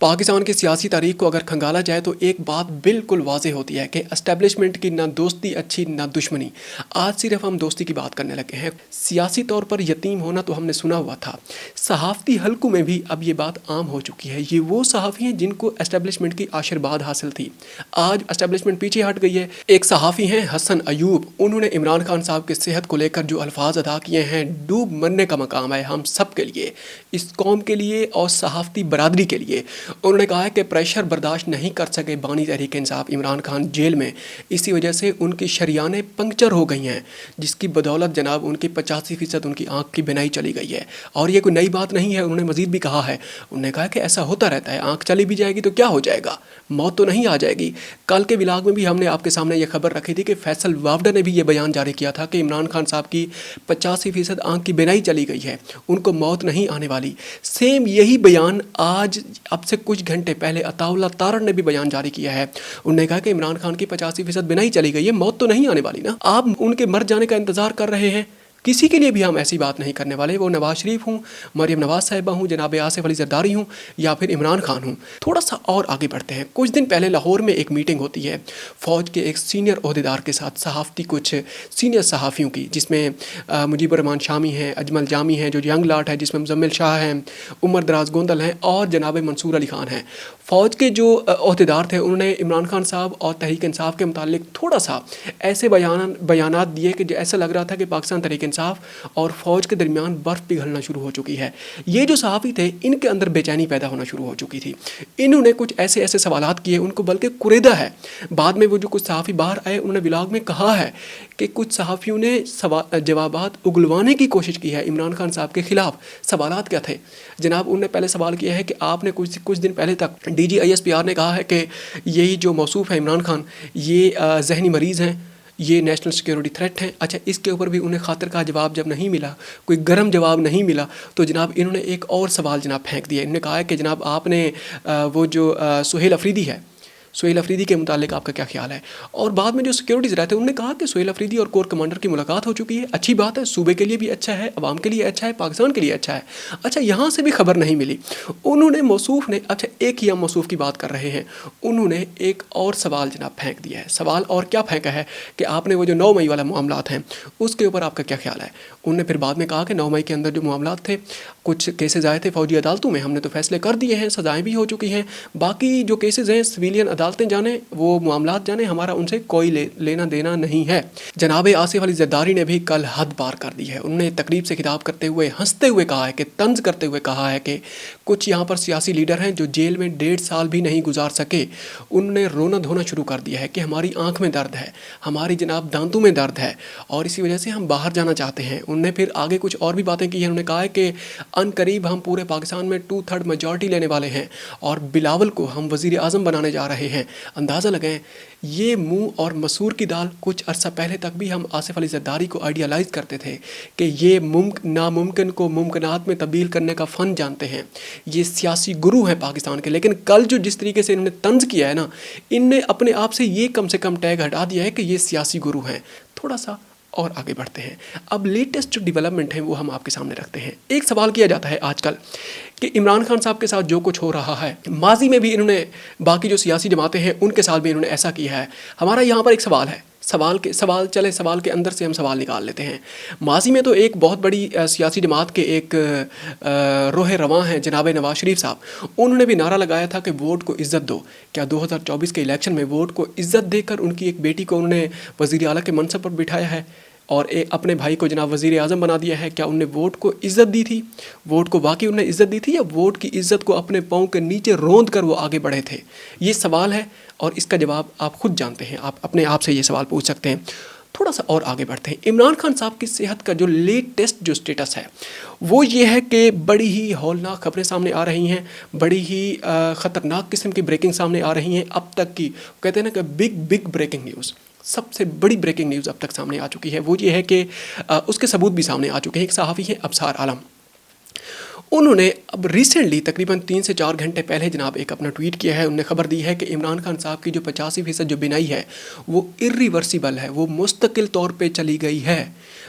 پاکستان کی سیاسی تاریخ کو اگر کھنگالا جائے تو ایک بات بالکل واضح ہوتی ہے کہ اسٹیبلشمنٹ کی نہ دوستی اچھی نہ دشمنی. آج صرف ہم دوستی کی بات کرنے لگے ہیں. سیاسی طور پر یتیم ہونا تو ہم نے سنا ہوا تھا. صحافتی حلقوں میں بھی اب یہ بات عام ہو چکی ہے. یہ وہ صحافی ہیں جن کو اسٹیبلشمنٹ کی آشیرواد حاصل تھی. آج اسٹیبلشمنٹ پیچھے ہٹ گئی ہے. ایک صحافی ہیں حسن ایوب. انہوں نے عمران خان صاحب کی صحت کو لے کر جو الفاظ ادا کیے ہیں، ڈوب مرنے کا مقام ہے ہم سب کے لیے، اس قوم کے لیے اور صحافتی برادری کے لیے. انہوں نے کہا ہے کہ پریشر برداشت نہیں کر سکے بانی تحریک انصاف عمران خان جیل میں، اسی وجہ سے ان کی شریانیں پنکچر ہو گئی ہیں، جس کی بدولت جناب ان کی 85% ان کی آنکھ کی بینائی چلی گئی ہے. اور یہ کوئی نئی بات نہیں ہے. انہوں نے مزید بھی کہا ہے، انہوں نے کہا کہ ایسا ہوتا رہتا ہے، آنکھ چلی بھی جائے گی تو کیا ہو جائے گا، موت تو نہیں آ جائے گی. کل کے ولاگ میں بھی ہم نے آپ کے سامنے یہ خبر رکھی تھی کہ فیصل وافدہ نے بھی یہ بیان جاری کیا تھا کہ عمران خان صاحب کی 85% آنکھ کی بینائی چلی گئی ہے، ان کو موت نہیں آنے والی. سیم یہی بیان آج اب سے کچھ گھنٹے پہلے عطا اللہ تارڑ نے بھی بیان جاری کیا ہے. انہوں نے کہا کہ عمران خان کی 85% بینائی چلی گئی ہے، موت تو نہیں آنے والی نا. آپ ان کے مر جانے کا انتظار کر رہے ہیں. کسی کے لیے بھی ہم ایسی بات نہیں کرنے والے. وہ نواز شریف ہوں، مریم نواز صاحبہ ہوں، جناب آصف علی زرداری ہوں یا پھر عمران خان ہوں. تھوڑا سا اور آگے بڑھتے ہیں. کچھ دن پہلے لاہور میں ایک میٹنگ ہوتی ہے فوج کے ایک سینئر عہدیدار کے ساتھ، صحافتی کچھ سینئر صحافیوں کی، جس میں مجیب الرحمان شامی ہیں، اجمل جامی ہیں جو ینگ لاٹ ہے، جس میں مزمل شاہ ہیں، عمر دراز گوندل ہیں اور جناب منصور علی خان ہیں. فوج کے جو عہدیدار تھے انہوں نے عمران خان صاحب اور تحریک انصاف کے متعلق تھوڑا سا ایسے بیانات دیے کہ ایسا لگ رہا تھا کہ پاکستان تحریک انصاف اور فوج کے درمیان برف پگھلنا شروع ہو چکی ہے. یہ جو صحافی تھے ان کے اندر بے چینی پیدا ہونا شروع ہو چکی تھی. انہوں نے کچھ ایسے سوالات کیے، ان کو بلکہ کریدا ہے. بعد میں وہ جو کچھ صحافی باہر آئے انہوں نے ولاگ میں کہا ہے کہ کچھ صحافیوں نے جوابات اگلوانے کی کوشش کی ہے عمران خان صاحب کے خلاف. سوالات کیا تھے جناب؟ انہوں نے پہلے سوال کیا ہے کہ آپ نے کچھ دن پہلے تک ڈی جی ISPR نے کہا ہے کہ یہی جو موصوف ہے عمران خان یہ ذہنی مریض ہیں، یہ نیشنل سیکیورٹی تھریٹ ہیں. اچھا، اس کے اوپر بھی انہیں خاطر کا جواب جب نہیں ملا، کوئی گرم جواب نہیں ملا، تو جناب انہوں نے ایک اور سوال جناب پھینک دیا. انہوں نے کہا ہے کہ جناب آپ نے وہ جو سہیل افریدی ہے، سہیل افریدی کے متعلق آپ کا کیا خیال ہے؟ اور بعد میں جو سیکیورٹیز رہتے ہیں انہوں نے کہا کہ سہیل افریدی اور کور کمانڈر کی ملاقات ہو چکی ہے، اچھی بات ہے، صوبے کے لیے بھی اچھا ہے، عوام کے لیے اچھا ہے، پاکستان کے لیے اچھا ہے. اچھا، یہاں سے بھی خبر نہیں ملی. انہوں نے موصوف نے، اچھا ایک ہی ہم موصوف کی بات کر رہے ہیں، انہوں نے ایک اور سوال جناب پھینک دیا ہے. سوال اور کیا پھینکا ہے کہ آپ نے وہ جو 9 مئی والا معاملات ہیں اس کے اوپر آپ کا کیا خیال ہے؟ انہوں نے پھر بعد میں کہا کہ 9 مئی کے اندر جو معاملات تھے، کچھ کیسز آئے تھے فوجی عدالتوں میں، ہم نے تو فیصلے کر دیے ہیں، سزائیں بھی ہو چکی ہیں. باقی جو کیسز ہیں سویلین عدالتیں جانیں، وہ معاملات جانے، ہمارا ان سے کوئی لینا دینا نہیں ہے. جناب آصف علی زرداری نے بھی کل حد پار کر دی ہے. انہوں نے تقریب سے خطاب کرتے ہوئے ہنستے ہوئے کہا ہے کہ طنز کرتے ہوئے کہا ہے کہ کچھ یہاں پر سیاسی لیڈر ہیں جو جیل میں 1.5 سال بھی نہیں گزار سکے. انہوں نے رونا دھونا شروع کر دیا ہے کہ ہماری آنکھ میں درد ہے، ہماری جناب دانتوں میں درد ہے اور اسی وجہ سے ہم باہر جانا چاہتے ہیں. انہوں نے پھر آگے کچھ اور بھی باتیں کی ہیں. انہوں نے کہا ہے کہ ان قریب ہم پورے پاکستان میں 2/3 میجورٹی لینے والے ہیں اور بلاول کو ہم وزیر اعظم بنانے جا رہے ہیں. اندازہ لگائیں، یہ منہ اور مسور کی دال. کچھ عرصہ پہلے تک بھی ہم آصف علی زرداری کو آئیڈیالائز کرتے تھے کہ یہ ناممکن کو ممکنات میں تبدیل کرنے کا فن جانتے ہیں، یہ سیاسی گرو ہیں پاکستان کے. لیکن کل جو جس طریقے سے انہوں نے طنز کیا ہے نا، ان نے اپنے آپ سے یہ کم سے کم ٹیگ ہٹا دیا ہے کہ یہ سیاسی گرو ہیں. تھوڑا سا اور آگے بڑھتے ہیں. اب لیٹسٹ جو ڈیولپمنٹ ہیں وہ ہم آپ کے سامنے رکھتے ہیں. ایک سوال کیا جاتا ہے آج کل کہ عمران خان صاحب کے ساتھ جو کچھ ہو رہا ہے، ماضی میں بھی انہوں نے باقی جو سیاسی جماعتیں ہیں ان کے ساتھ بھی انہوں نے ایسا کیا ہے. ہمارا یہاں پر ایک سوال ہے، سوال کے اندر سے ہم سوال نکال لیتے ہیں. ماضی میں تو ایک بہت بڑی سیاسی جماعت کے ایک روح رواں ہیں جناب نواز شریف صاحب، انہوں نے بھی نعرہ لگایا تھا کہ ووٹ کو عزت دو. کیا 2024 کے الیکشن میں ووٹ کو عزت دے کر ان کی ایک بیٹی کو انہوں نے وزیر اعلیٰ کے منصب پر بٹھایا ہے اور اپنے بھائی کو جناب وزیر اعظم بنا دیا ہے؟ کیا انہوں نے ووٹ کو عزت دی تھی؟ ووٹ کو واقعی انہوں نے عزت دی تھی یا ووٹ کی عزت کو اپنے پاؤں کے نیچے روند کر وہ آگے بڑھے تھے؟ یہ سوال ہے اور اس کا جواب آپ خود جانتے ہیں. آپ اپنے آپ سے یہ سوال پوچھ سکتے ہیں. تھوڑا سا اور آگے بڑھتے ہیں. عمران خان صاحب کی صحت کا جو لیٹسٹ جو سٹیٹس ہے وہ یہ ہے کہ بڑی ہی ہولناک خبریں سامنے آ رہی ہیں، بڑی ہی خطرناک قسم کی بریکنگ سامنے آ رہی ہیں. اب تک کی کہتے ہیں نا کہ بگ بریکنگ نیوز، سب سے بڑی بریکنگ نیوز اب تک سامنے آ چکی ہے. وہ یہ ہے کہ اس کے ثبوت بھی سامنے آ چکے ہیں. ایک صحافی ہیں ابصار عالم، انہوں نے اب ریسنٹلی تقریباً 3 سے 4 گھنٹے پہلے جناب ایک اپنا ٹویٹ کیا ہے. انہوں نے خبر دی ہے کہ عمران خان صاحب کی جو 85% جو بینائی ہے وہ irreversible ہے، وہ مستقل طور پہ چلی گئی ہے.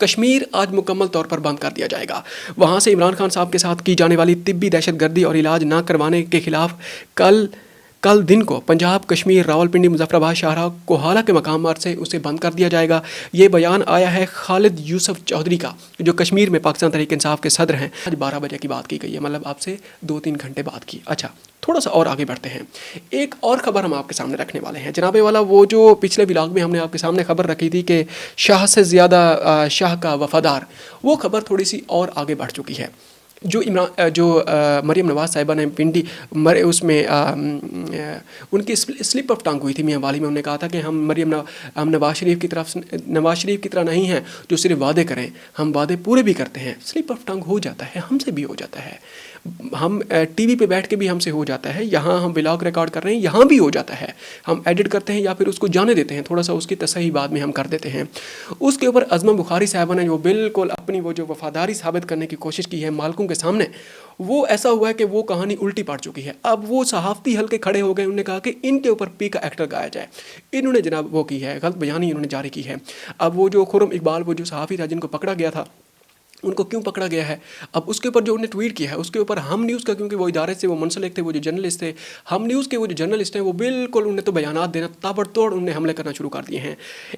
کشمیر آج مکمل طور پر بند کر دیا جائے گا. وہاں سے عمران خان صاحب کے ساتھ کی جانے والی طبی دہشت گردی اور علاج نہ کروانے کے خلاف کل دن کو پنجاب، کشمیر، راولپنڈی، مظفر آباد، شاہراہ، کوہالہ کے مقامات سے اسے بند کر دیا جائے گا. یہ بیان آیا ہے خالد یوسف چودھری کا، جو کشمیر میں پاکستان تحریک انصاف کے صدر ہیں. آج 12 بجے کی بات کی گئی ہے، مطلب آپ سے 2-3 گھنٹے بعد کی. اچھا، تھوڑا سا اور آگے بڑھتے ہیں. ایک اور خبر ہم آپ کے سامنے رکھنے والے ہیں جناب والا. وہ جو پچھلے ولاگ میں ہم نے آپ کے سامنے خبر رکھی تھی کہ شاہ سے زیادہ شاہ کا وفادار، وہ خبر تھوڑی سی اور آگے بڑھ چکی ہے. جو مریم نواز صاحبہ نے پنڈی اس میں ان کی سلپ آف ٹنگ ہوئی تھی میاں والی میں. انہوں نے کہا تھا کہ ہم نواز شریف کی طرح نہیں ہیں جو صرف وعدے کریں، ہم وعدے پورے بھی کرتے ہیں. سلپ آف ٹنگ ہو جاتا ہے، ہم سے بھی ہو جاتا ہے. ہم ٹی وی پہ بیٹھ کے بھی ہم سے ہو جاتا ہے، یہاں ہم ولاگ ریکارڈ کر رہے ہیں یہاں بھی ہو جاتا ہے. ہم ایڈٹ کرتے ہیں یا پھر اس کو جانے دیتے ہیں، تھوڑا سا اس کی تصحیح بعد میں ہم کر دیتے ہیں. اس کے اوپر عظمہ بخاری صاحبہ نے جو بالکل اپنی وہ جو وفاداری ثابت کرنے کی کوشش کی ہے مالکوں کے سامنے، وہ ایسا ہوا ہے کہ وہ کہانی الٹی پڑ چکی ہے. اب وہ صحافتی حلقے کھڑے ہو گئے، انہوں نے کہا کہ ان کے اوپر پی کا ایکٹر گایا جائے. انہوں نے جناب وہ کی ہے، غلط بیانی انہوں نے جاری کی ہے. اب وہ جو خرم اقبال، وہ جو صحافی تھا جن کو پکڑا گیا تھا، ان کو کیوں پکڑا گیا ہے، اب اس کے اوپر جو انہوں نے ٹویٹ کیا ہے اس کے اوپر ہم نیوز کا، کیونکہ وہ ادارے سے وہ منسلک تھے، وہ جو جرنلسٹ تھے، ہم نیوز کے وہ جو جرنلسٹ ہیں، وہ بالکل انہوں نے تو بیانات دینا تابڑ توڑ انہوں نے حملے کرنا شروع کر دیے ہیں.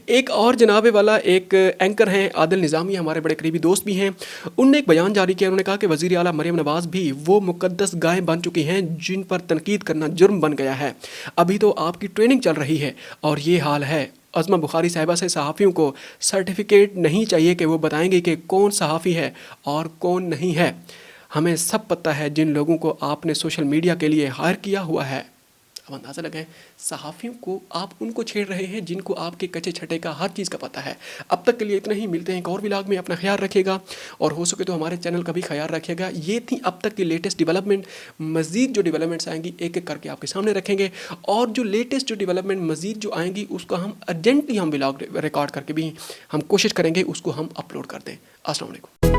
ایک اور جناب والا ایک اینکر ہیں عادل نظامی، ہمارے بڑے قریبی دوست بھی ہیں، انہوں نے ایک بیان جاری کیا. انہوں نے کہا کہ وزیر اعلیٰ مریم نواز بھی وہ مقدس گائے بن چکی ہیں جن پر تنقید کرنا جرم بن گیا ہے. ابھی تو آپ کی ٹریننگ چل رہی ہے اور یہ حال ہے. عظمہ بخاری صاحبہ سے صحافیوں کو سرٹیفکیٹ نہیں چاہیے کہ وہ بتائیں گے کہ کون صحافی ہے اور کون نہیں ہے. ہمیں سب پتہ ہے جن لوگوں کو آپ نے سوشل میڈیا کے لیے ہائر کیا ہوا ہے. اب اندازہ لگائیں، صحافیوں کو آپ ان کو چھیڑ رہے ہیں جن کو آپ کے کچے چھٹے کا ہر چیز کا پتہ ہے. اب تک کے لیے اتنا ہی، ملتے ہیں ایک اور ولاگ میں. اپنا خیال رکھیے گا اور ہو سکے تو ہمارے چینل کا بھی خیال رکھیے گا. یہ تھی اب تک کی لیٹسٹ ڈیولپمنٹ. مزید جو ڈیولپمنٹس آئیں گی ایک ایک کر کے آپ کے سامنے رکھیں گے، اور جو لیٹسٹ جو ڈیولپمنٹ مزید جو آئیں گی اس کا ہم ارجنٹلی ہم ولاگ ریکارڈ کر کے بھی ہم کوشش کریں گے اس کو ہم اپلوڈ کر دیں. السلام علیکم.